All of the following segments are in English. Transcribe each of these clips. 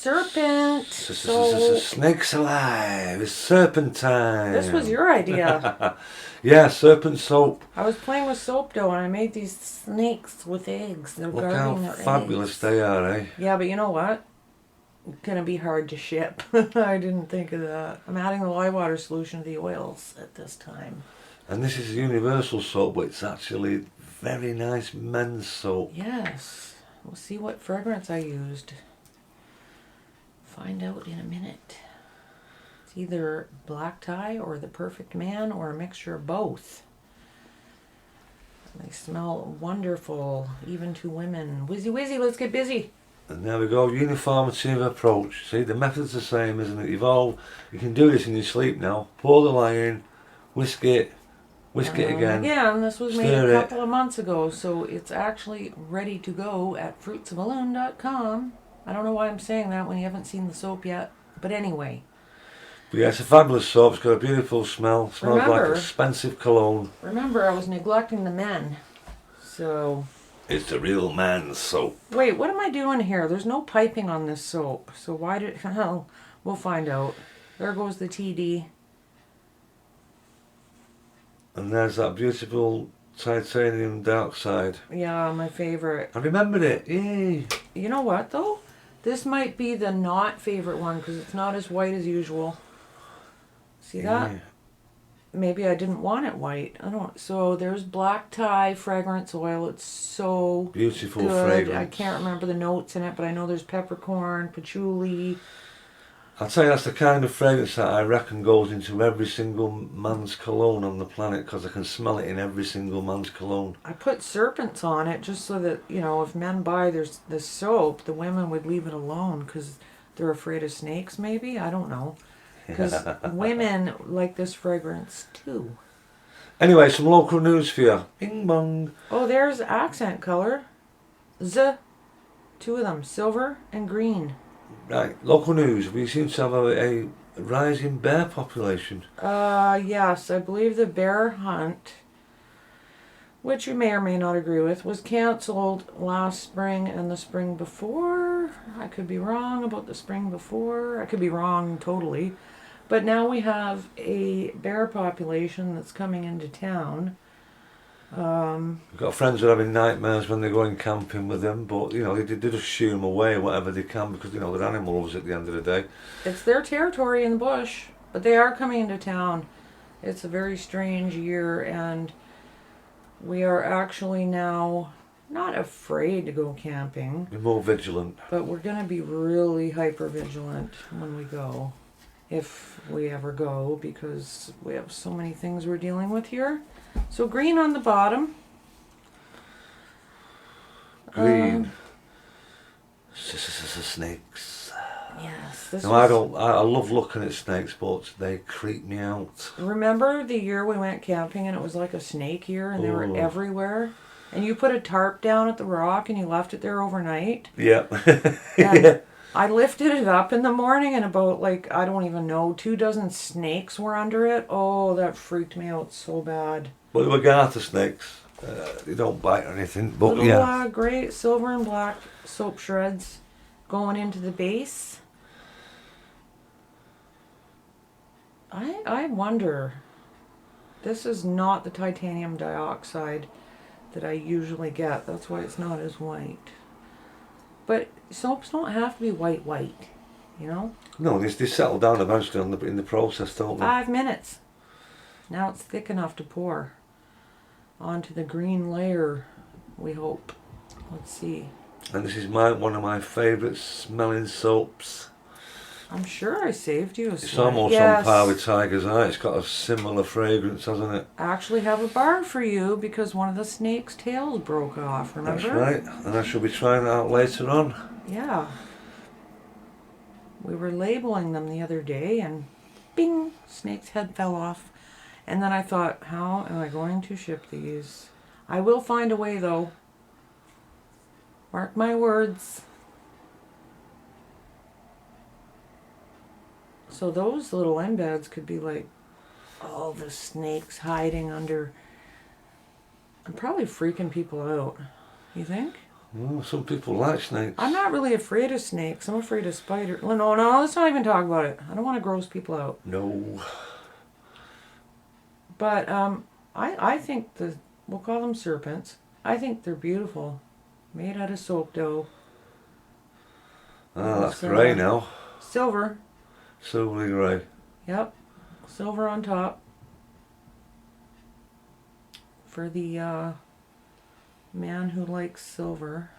Serpent. So Snakes alive. It's Serpent time. this was your idea. Yeah, Serpent soap. I was playing with soap dough and I made these snakes with eggs. They're Look how guarding their fabulous eggs. they are, eh? Yeah, but you know what? It's gonna be hard to ship. I didn't think of that. I'm adding the lye water solution to the oils at this time. And this is universal soap, but it's actually very nice men's soap. Yes. We'll see what fragrance I used. Find out in a minute. It's either black tie or the perfect man or a mixture of both. They smell wonderful, even to women. Whizzy whizzy, let's get busy. And there we go, uniformity of approach. See, the method's the same, isn't it? You can do this in your sleep now. Pour the lye in, whisk it again. Yeah, and this was made Stir a it. couple of months ago, so it's actually ready to go at fruitsofaloon.com. I don't know why I'm saying that when you haven't seen the soap yet, but anyway. But yeah, it's a fabulous soap. It's got a beautiful smell. Smells Remember- like expensive cologne. Remember, I was neglecting the men, so... It's the real man's soap. Wait, what am I doing here? There's no piping on this soap, so why did... Well, we'll find out. There goes the TD. And there's that beautiful titanium dark side. Yeah, my favorite. I remembered it. Yay. You know what, though? This might be the not favorite one, because it's not as white as usual. See that? Yeah. Maybe I didn't want it white. I don't. So there's black tie fragrance oil. It's so Beautiful good. fragrance. I can't remember the notes in it, but I know there's peppercorn, patchouli. I'll tell you, that's the kind of fragrance that I reckon goes into every single man's cologne on the planet, because I can smell it in every single man's cologne. I put serpents on it just so that, you know, if men buy this soap, the women would leave it alone because they're afraid of snakes, maybe? I don't know. Because women like this fragrance too. Anyway, some local news for you. Bing bong. Oh, there's accent color. Two of them, silver and green. Right, local news. We seem to have a rising bear population. Yes, I believe the bear hunt, which you may or may not agree with, was cancelled last spring and the spring before. I could be wrong about the spring before. I could be wrong totally. But now we have a bear population that's coming into town. We've got friends who are having nightmares when they're going camping with them, but you know, they just shoo them away whatever they can, because you know they're animals at the end of the day. It's their territory in the bush, but they are coming into town. It's a very strange year, and we are actually now not afraid to go camping, Be more vigilant. but we're going to be really hyper vigilant when we go, if we ever go, because we have so many things we're dealing with here. So green on the bottom. Green. Snakes. Yes. This No, was, I love looking at snakes, but they creep me out. remember the year we went camping and it was like a snake year and they were Oh. everywhere? And you put a tarp down at the rock and you left it there overnight? Yeah. And I lifted it up in the morning and about, like, I don't even know, 24 snakes were under it. Oh, that freaked me out so bad. Well, they were garter snakes. They don't bite or anything, but Little yeah. gray, silver and black soap shreds going into the base. I wonder, this is not the titanium dioxide that I usually get. That's why it's not as white. But soaps don't have to be white, you know? No, they settle down eventually in the process, don't they? 5 minutes. Now it's thick enough to pour onto the green layer, we hope. Let's see. And this is one of my favourite smelling soaps. I'm sure I saved you a It's sweat. almost Yes. on par with Tiger's Eye. It's got a similar fragrance, hasn't it? I actually have a bar for you because one of the snake's tails broke off, remember? That's right. And I shall be trying that out later on. Yeah. We were labeling them the other day and bing, snake's head fell off. And then I thought, how am I going to ship these? I will find a way though. Mark my words. So those little embeds could be like all the snakes hiding under. I'm probably freaking people out. You think? Oh, some people like snakes. I'm not really afraid of snakes. I'm afraid of spiders. No, let's not even talk about it. I don't want to gross people out. No. But I think we'll call them serpents. I think they're beautiful. Made out of soap dough. Ah, that's grey now. Silver. Silvery grey. Yep. Silver on top. For the man who likes silver.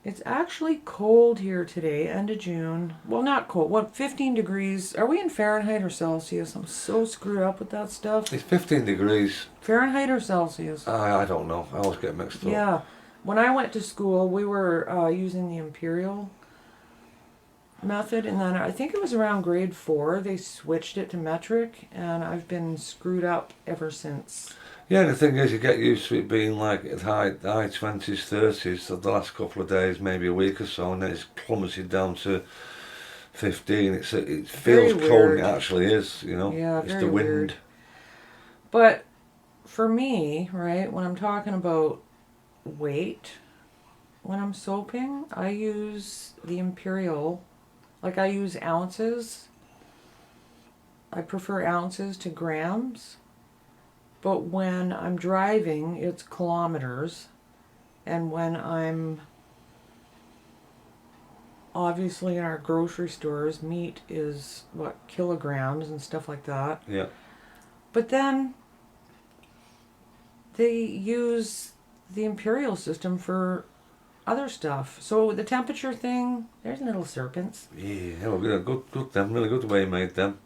It's actually cold here today, end of June. Well, not cold. What, 15 degrees? Are we in Fahrenheit or Celsius? I'm so screwed up with that stuff. It's 15 degrees. Fahrenheit or Celsius? I don't know. I always get mixed up. Yeah. When I went to school, we were using the imperial method, and then I think it was around grade 4 they switched it to metric, and I've been screwed up ever since. Yeah, the thing is, you get used to it being like at high 20s, 30s, so the last couple of days, maybe a week or so, and then it's plummeted down to 15. It feels cold, and it actually is, you know. Yeah, it's very the wind. weird. But for me, right, when I'm talking about weight, when I'm soaping, I use the imperial. Like, I use ounces. I prefer ounces to grams. But when I'm driving, it's kilometers. And when I'm obviously in our grocery stores, meat is, what, kilograms and stuff like that. Yeah. But then they use the imperial system for other stuff. So the temperature thing, there's little serpents. Yeah, well, good them. Really good the way you made them.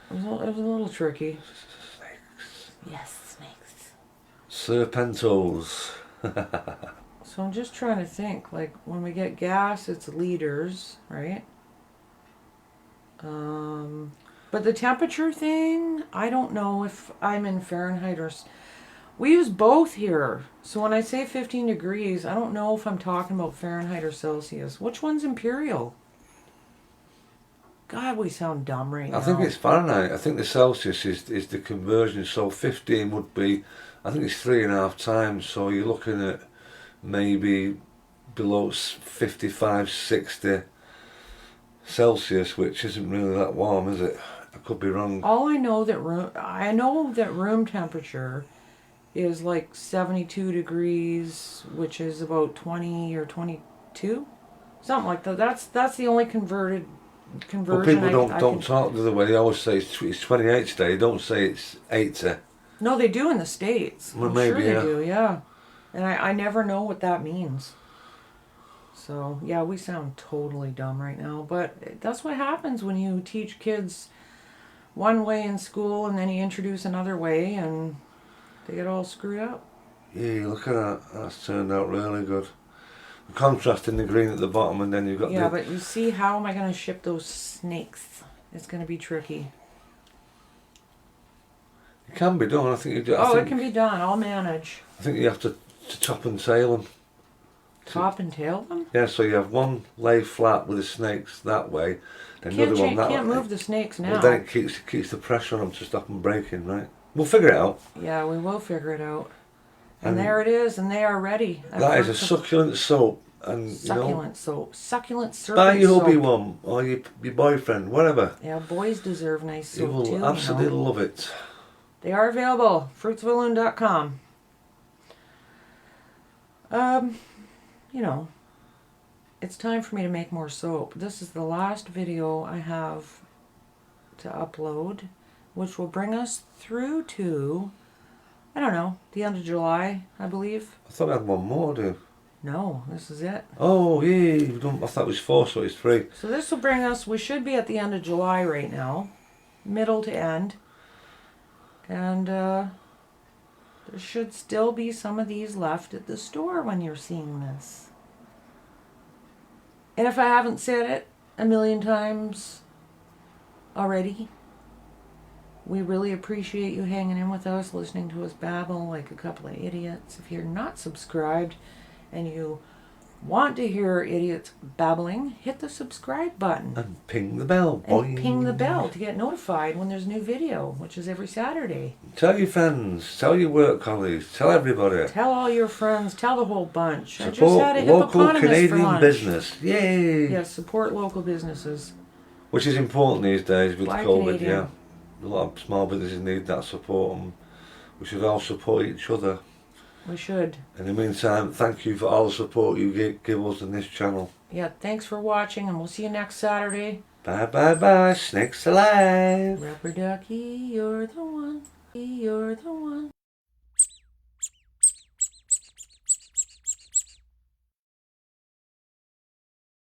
It was a little tricky. Snakes. Yes, snakes. Serpentos. So I'm just trying to think, like, when we get gas, it's liters, right? But the temperature thing, I don't know if I'm in Fahrenheit or... We use both here. So when I say 15 degrees, I don't know if I'm talking about Fahrenheit or Celsius. Which one's imperial? God, we sound dumb right now. I think it's Fahrenheit. I think the Celsius is the conversion. So 15 would be, I think it's 3.5 times. So you're looking at maybe below 55, 60 Celsius, which isn't really that warm, is it? I could be wrong. All I know that room temperature is like 72 degrees, which is about 20 or 22, something like that. That's the only conversion. But people don't talk the other way. They always say it's 28 today. They don't say it's 80. No, they do in the States. Well, I'm maybe, sure yeah. they do, yeah. And I never know what that means. So, yeah, we sound totally dumb right now. But that's what happens when you teach kids one way in school and then you introduce another way and they get all screwed up. Yeah, look at that. That's turned out really good. The contrast in the green at the bottom, and then you've got Yeah, but you see, how am I going to ship those snakes? It's going to be tricky. It can be done. I think you do. It can be done. I'll manage. I think you have to top and tail them. Top and tail them? Yeah, so you have one lay flat with the snakes that way, then another one that way. Can't move the snakes now. Well, then it keeps the pressure on them to stop them breaking, right? We'll figure it out. Yeah, we will figure it out. And there it is, and they are ready. That is a succulent soap. And Succulent soap. Succulent serpent buy your soap. hubby one, or your boyfriend, whatever. Yeah, boys deserve nice You soap will too. absolutely love it. They are available. fruitsofaloon.com. It's time for me to make more soap. This is the last video I have to upload, which will bring us through to, I don't know, the end of July, I believe. I thought I had one more, dude. No, this is it. Oh, yeah, I thought it was 4, so it's 3. So this will bring us, we should be at the end of July right now, middle to end. And there should still be some of these left at the store when you're seeing this. And if I haven't said it a million times already, we really appreciate you hanging in with us, listening to us babble like a couple of idiots. If you're not subscribed and you want to hear idiots babbling, hit the subscribe button. And ping the bell. And ping the bell to get notified when there's a new video, which is every Saturday. Tell your friends, tell your work colleagues, tell everybody. Tell all your friends, tell the whole bunch. I just Support had a local hippopotamus for Canadian lunch. business. Yay! Yes, support local businesses. Which is important these days with Fly COVID, Canadian. yeah. A lot of small businesses need that support, and we should all support each other. We should. In the meantime, thank you for all the support you give us in this channel. Yeah, thanks for watching, and we'll see you next Saturday. Bye bye bye, snakes alive! Rubber ducky, you're the one. You're the one.